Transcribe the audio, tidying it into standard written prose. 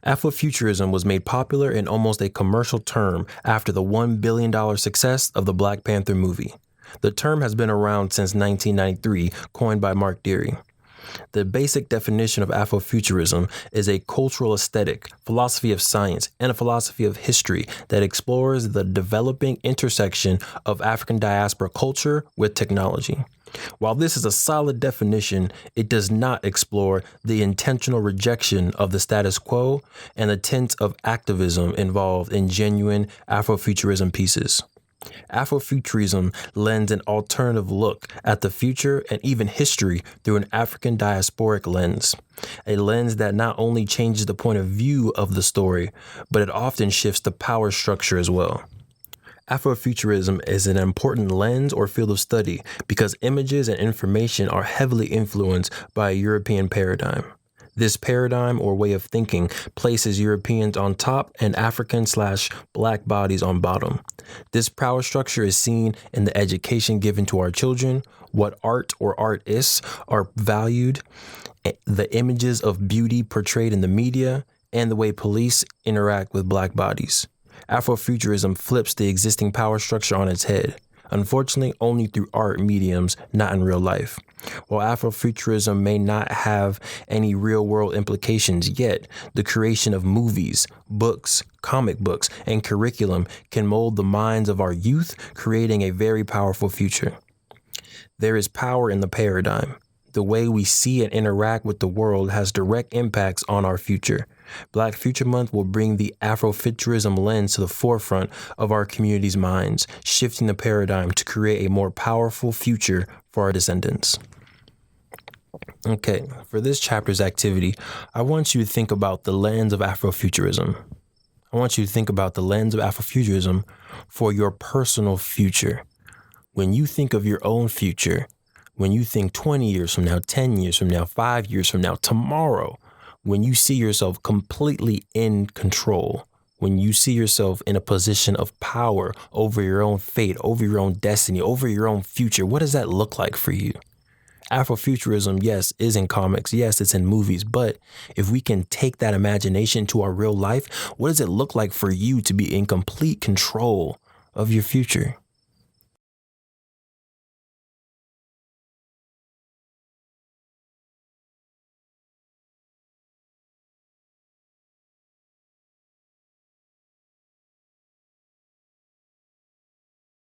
Afrofuturism was made popular in almost a commercial term after the $1 billion success of the Black Panther movie. The term has been around since 1993, coined by Mark Deary. The basic definition of Afrofuturism is a cultural aesthetic, philosophy of science, and a philosophy of history that explores the developing intersection of African diaspora culture with technology. While this is a solid definition, it does not explore the intentional rejection of the status quo and the tint of activism involved in genuine Afrofuturism pieces. Afrofuturism lends an alternative look at the future and even history through an African diasporic lens, a lens that not only changes the point of view of the story, but it often shifts the power structure as well. Afrofuturism is an important lens or field of study because images and information are heavily influenced by a European paradigm. This paradigm or way of thinking places Europeans on top and African/Black bodies on bottom. This power structure is seen in the education given to our children, what art or artists are valued, the images of beauty portrayed in the media, and the way police interact with Black bodies. Afrofuturism flips the existing power structure on its head. Unfortunately, only through art mediums, not in real life. While Afrofuturism may not have any real-world implications yet, the creation of movies, books, comic books, and curriculum can mold the minds of our youth, creating a very powerful future. There is power in the paradigm. The way we see and interact with the world has direct impacts on our future. Black Future Month will bring the Afrofuturism lens to the forefront of our community's minds, shifting the paradigm to create a more powerful future for our descendants. Okay, for this chapter's activity, I want you to think about the lens of Afrofuturism. I want you to think about the lens of Afrofuturism for your personal future. When you think of your own future, when you think 20 years from now, 10 years from now, 5 years from now, tomorrow, when you see yourself completely in control, when you see yourself in a position of power over your own fate, over your own destiny, over your own future, what does that look like for you? Afrofuturism, yes, is in comics. Yes, it's in movies. But if we can take that imagination to our real life, what does it look like for you to be in complete control of your future?